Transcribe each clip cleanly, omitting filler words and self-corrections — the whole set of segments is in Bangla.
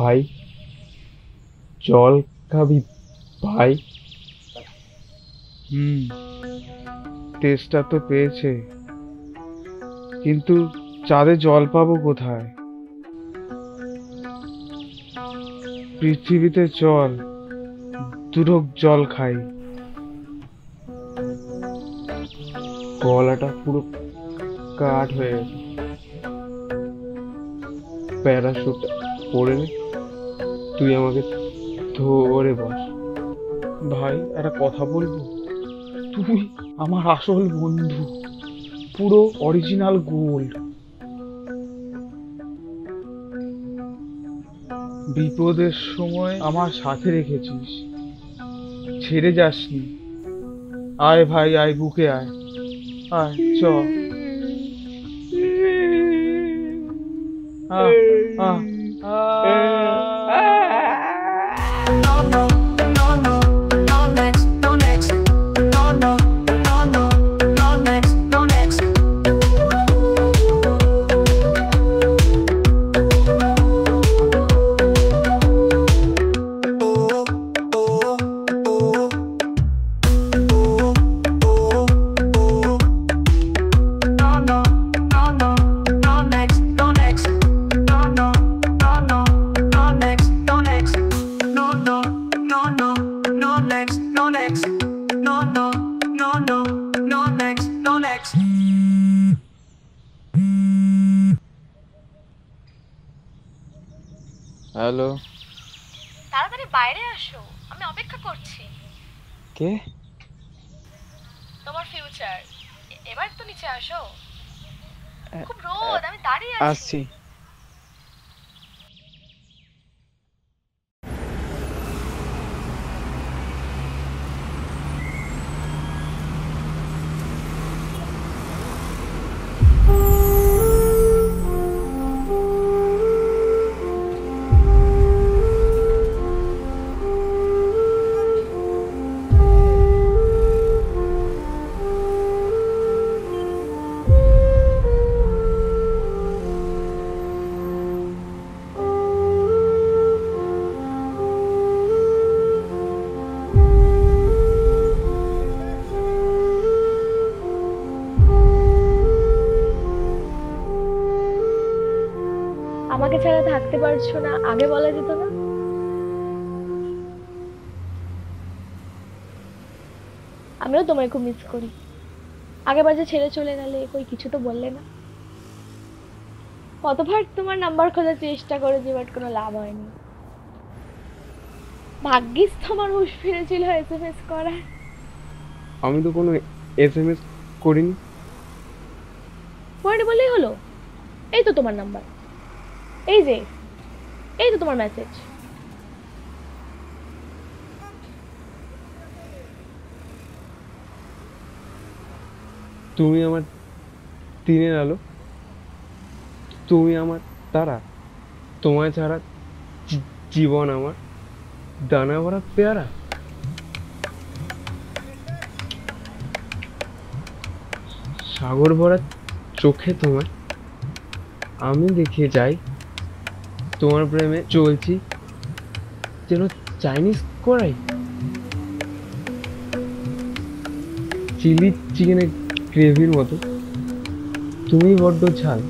ভাই জল খাবি ভাই? তেষ্টা তো পেয়েছে, কিন্তু চাঁদে জল পাবো কোথায়? পৃথিবীতে জল, দুঢোক জল খাই। গলাটা পুরো কাঠ হয়ে গেছে। প্যারাশুট পরে নে, তুই আমাকে ধরে বস। ভাই একটা কথা বলবো? তুই আমার আসল বন্ধু, পুরো অরিজিনাল গোল্ড। বিপদের সময় আমার সাথে রেখেছিস, ছেড়ে যাসনি। আয় ভাই আয়, বুকে আয়, আয় চ। আহ আহ No, no, no, no, no next, no next, no, no, no, no, no next, no next. No, no, no, no, no next, no next, no, no, no, no, no next, no next, no, no, no, no, no next, no next, no, no, no, no, no next, no next. Hello. তাড়াতাড়ি বাইরে আসো, আমি অপেক্ষা করছি। কে? তোমার ফিউচার। এবার তো নিচে আসো, খুব রোদ, আমি দাঁড়িয়ে আছি। আসছি। আমাকে ছাড়া থাকতে পারছো না, আগে বলা যেত না? আমিও তোমায় খুব মিস করি। আগেবার যে ছেড়ে চলে গেলে, কই কিছু তো বললে না। কতবার তোমার নাম্বার খোঁজার চেষ্টা করেছি, বাট কোনো লাভ হয়নি। ভাগ্যিস তোমার হুঁশ ফিরেছিল এসএমএস করার। আমি তো কোনো এসএমএস করিনি। পরে বললেই হলো। এই তো তোমার নাম্বার, এই যে, এই তো তোমার মেসেজ। তুমি আমার দিনের আলো, তুমি আমার তারা, তোমায় ছাড়া জীবন আমার দানা ভরা পেয়ারা। সাগর ভরা চোখে তোমায় আমি দেখে যাই, তোমার প্রেমে চলছি যেন চাইনিজ কড়াই। চিলি চিকেনের গ্রেভির মতো তুমি বড্ড ঝাল।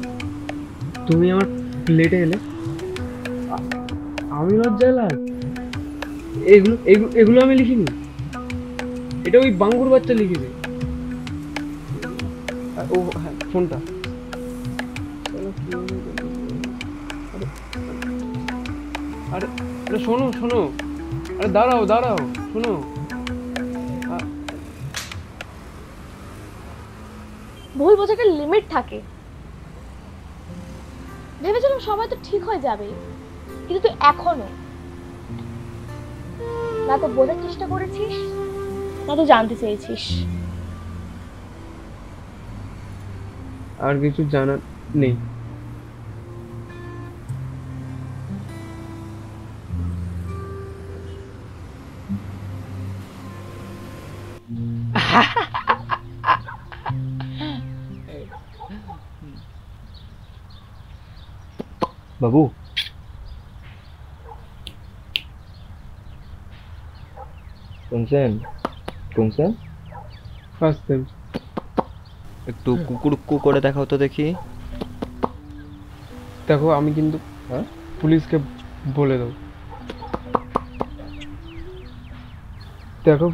তুমি আমার প্লেটে এলে আমি লজ্জায় লাল। এগুলো এগুলো এগুলো আমি লিখিনি, এটা ওই বাঙ্গুর বাচ্চা লিখেছে। ও হ্যাঁ, ফোনটা। আরে আরে শোনো শোনো, আরে দাঁড়াও দাঁড়াও, শোনো। ভুল বোঝার একটা লিমিট থাকে। ভেবেছিলাম সবাই তো ঠিক হয়ে যাবে, কিন্তু তুই এখনো না তো বোঝার চেষ্টা করেছিস, না তো জানতে চেয়েছিস। আর কিছু জানার নেই। বাবু শুনছেন শুনছেন? First time. একটু কুকুরুক্কু করে দেখাও তো দেখি। দেখো আমি কিন্তু হ্যাঁ পুলিশকে বলে দেবো। দেখো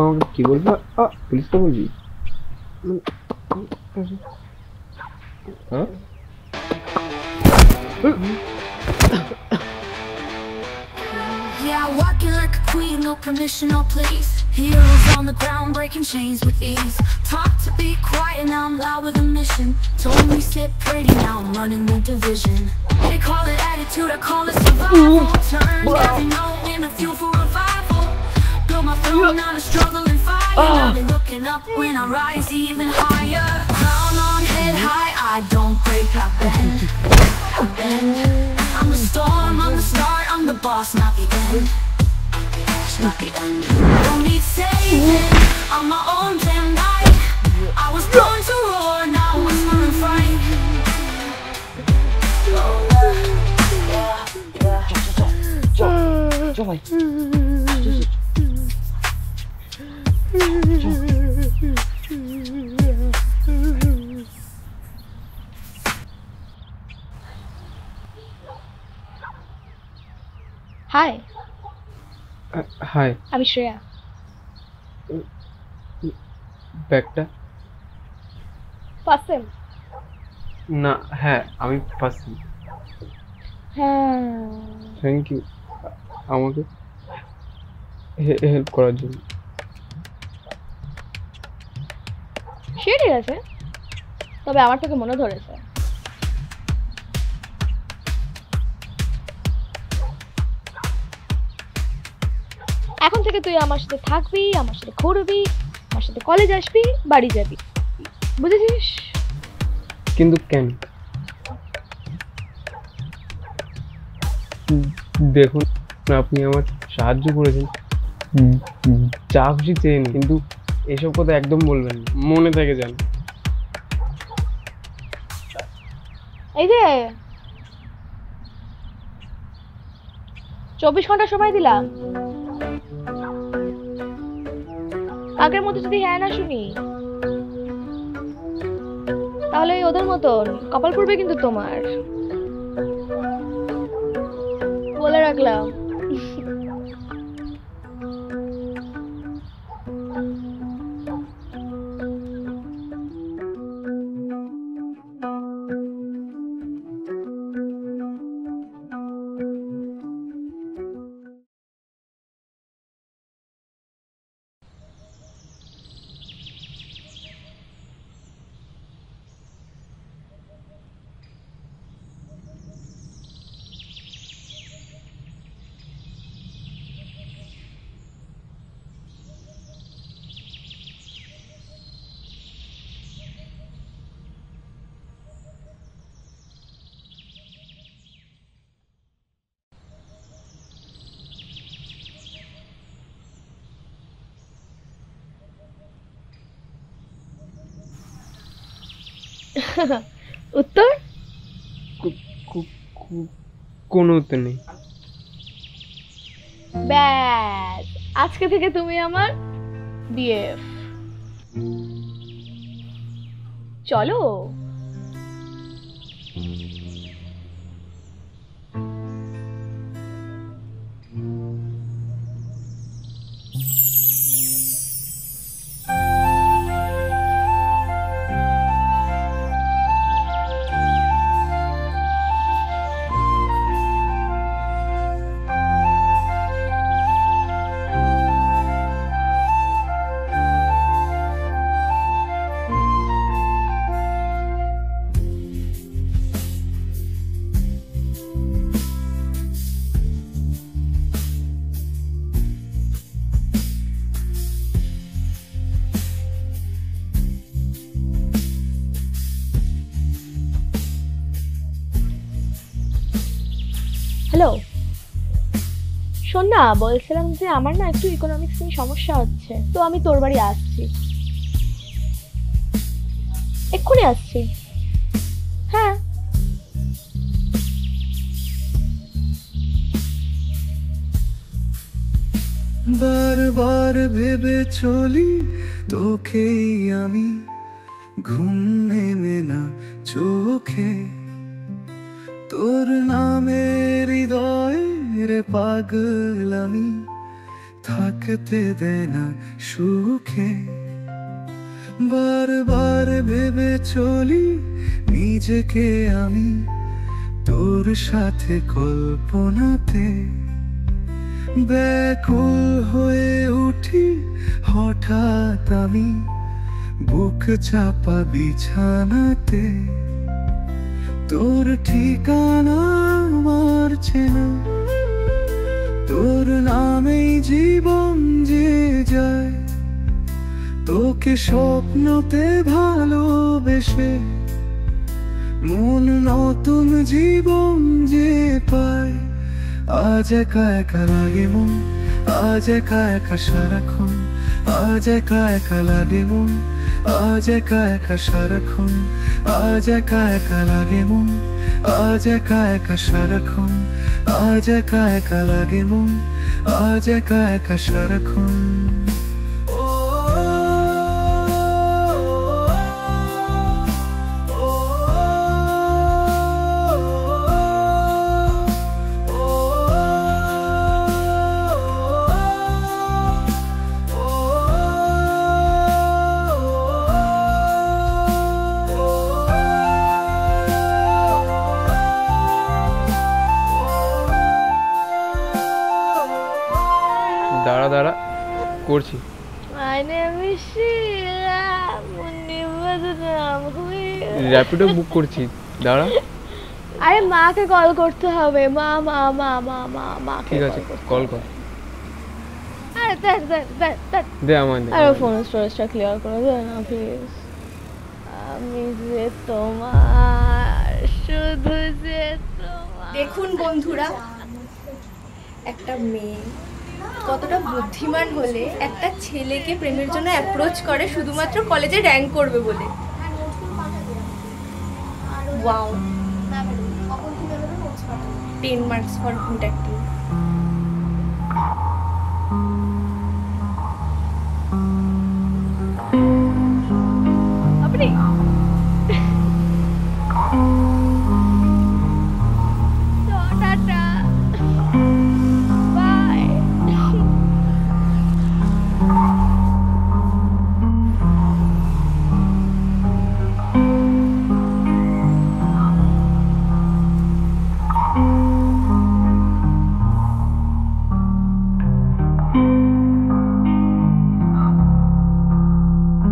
আমাকে কি বলবো? পুলিশকে বলবি? হ্যাঁ Yeah, walking like a queen, no permission, no please. Heroes on the ground, breaking chains with ease. Taught to be quiet, now I'm loud with a mission. Told me sit pretty, now I'm running the division. They call it attitude, I call it survival. Turned every no into fuel for revival. Built my throne, now the struggle and fire. Now they looking up when I rise even higher. Crown on head high, I don't break, I bend. I bend. I'm the storm, I'm the start, I'm the boss, not the end. Not the end. Don't need saving, I'm my own damn knight. I was born to roar, now I'm smelling fright. চল ভাই। Hi, hi. আমি শ্রেয়া। ব্যাগটা? First time? না, হ্যাঁ আমি ফার্স্ট। হ্যাঁ, থ্যাংক ইউ আমাকে হেল্প করার জন্য। সে ঠিক আছে, তবে আমার তোকে মনে ধরেছে। এখন থেকে তুই আমার সাথে থাকবি, আমার সাথে ঘুরবি, আমার সাথে কলেজ আসবি, বাড়ি যাবি, বুঝেছিস? কিন্তু কেন? দেখুন আপনি আমার সাহায্য করেছেন, যা খুশি চেন, কিন্তু এসব কথা একদম বলবেন না, মনে থেকে যান। এই যে 24 ঘন্টা সময় দিলাম, আগের মতো যদি হ্যাঁ না শুনি তাহলে ওদের মতন কপাল পড়বে কিন্তু তোমার, বলে রাখলাম। উত্তর? কোনো উত্তর নেই। ব্যাস, আজকে থেকে তুমি আমার বিএফ। চলো। হ্যালো, শোন না, বলছিলাম যে আমার না একটু ইকোনমিক্স নিয়ে সমস্যা হচ্ছে, তো আমি তোর বাড়ি আসছি, এক্ষুনি আসছি। হ্যাঁ, বারবার ভেবে চলি তোকেই আমি, ঘুম নেমে না চোখে, তোর নামের হৃদয়ের পাগল আমি, থাকতে দেয় না সুখে। বারবার ভেবে চলি নিজেকে আমি, তোর সাথে কল্পনাতে, ব্যাকুল হয়ে উঠি হঠাৎ আমি, বুক চাপা বিছানাতে। তোর ঠিকানা আমার চেনা, তোর নামেই জীবন যে যায়, তোকে স্বপ্নতে ভালোবেসে মন নতুন জীবন যে পায়। আজ একা একা লাগে মন, আজ একা একা সারাক্ষণ, আজ একা একা লাগে মন, আজ একা একা সারাক্ষণ, আজ একা একা লাগে মন, আজ একা একা সারাক্ষণ, আজ একা একা লাগে মন, আজ একা একা সারাক্ষণ। দাঁড়া দাঁড়া, করছি। My name is Sheila. Rapido বুক করছি, দাঁড়া। আরে মাকে কল করতে হবে। মা মা মা মা মা মা ঠিক আছে, কল কর। আরে দে আমায় দে। আরে ফোন স্টোরেজটা ক্লিয়ার করে দে না প্লিজ। আমি যে তোমার, শুধু যে তোমার। দেখুন বন্ধুরা, একটা মেয়ে কতটা বুদ্ধিমান হলে একটা ছেলেকে প্রেমের জন্য অ্যাপ্রোচ করে শুধুমাত্র কলেজে র্যাঙ্ক করবে বলে। Wow, 10 marks for good acting. আপনি টাটা bye.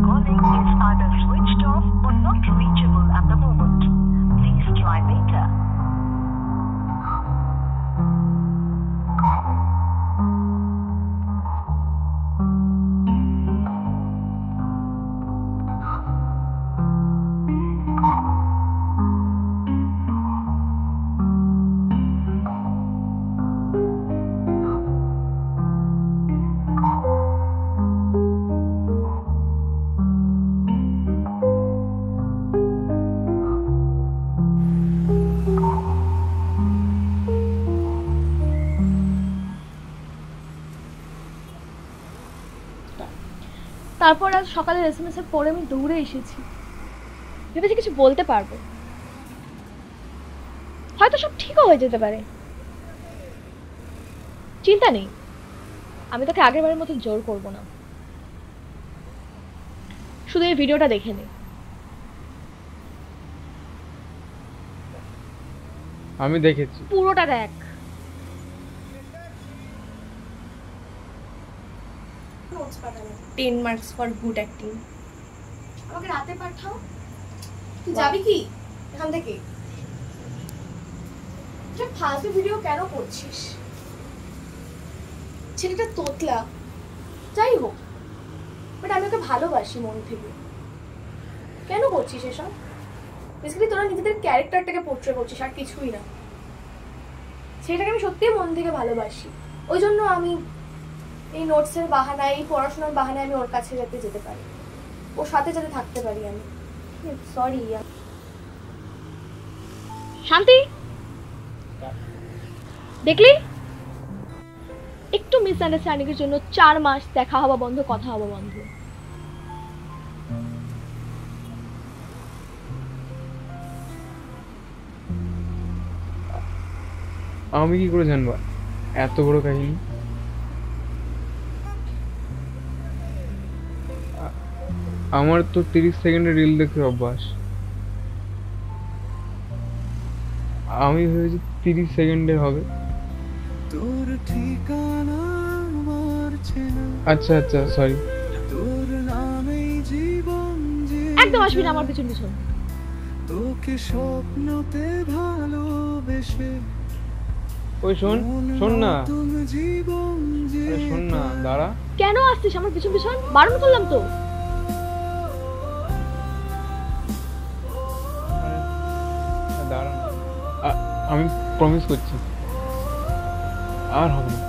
Calling is either switched off or not reachable at the moment. Please try later. তারপর আজ সকালে এসএমএস এর পরে আমি দৌড়ে এসেছি, ভেবেছি কিছু বলতে পারবো, হয়তো সব ঠিকও হয়ে যেতে পারে। চিন্তা নেই, আমি তোকে আগের বারের মতো জোর করব না। শুধু এই ভিডিওটা দেখে নে। আমি দেখেছি, পুরোটা দেখ। 10 মার্কস ফর গুড অ্যাক্টিং। আমাকে রাতে পাঠাও। তুই যাবি কি এখান থেকে? এটা ফালতু ভিডিও কেন করছিস? ছেলেটা তোতলা, যাই হোক, বাট আমি ওকে ভালোবাসি মন থেকে। কেন করছিস এসব? বেসিক্যালি তোরা নিজেদের ক্যারেক্টারটাকে পোর্ট্রে করছিস, আর কিছুই না। সেটাকে আমি সত্যিই মন থেকে ভালোবাসি, ওই জন্য আমি এই নোটসের বাহানায়, এই পড়াশোনার বাহানায় আমি ওর কাছে যাতে যেতে পারি, ওর সাথে যাতে থাকতে পারি আমি। সরি শান্তি, দেখলি একটু মিসআন্ডারস্ট্যান্ডিং এর জন্য 4 মাস দেখা হওয়া বন্ধ, কথা হওয়া বন্ধ। আমি কি করে জানবো এত বড় কাহিনী? আমার তো 30 সেকেন্ডের রিল দেখে অভ্যাস। আমি ভেবেছি 30 সেকেন্ডের হবে। তোর ঠিকানা আমার চেনা, আচ্ছা আচ্ছা সরি। তোর নামেই জীবন যে একদম আসবি না আমার পিছন পিছন। তোকে স্বপ্নতে ভালোবেসে ওই শোন শোন না, নতুন জীবন যে আরে শোন না, দাঁড়া। কেন আসছিস আমার পিছন পিছন? বারণ করলাম তো। দাঁড়া না। আমি প্রমিস করছি আর হবে না,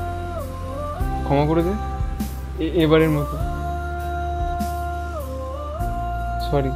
ক্ষমা করে দে এবারের মতো, সরি।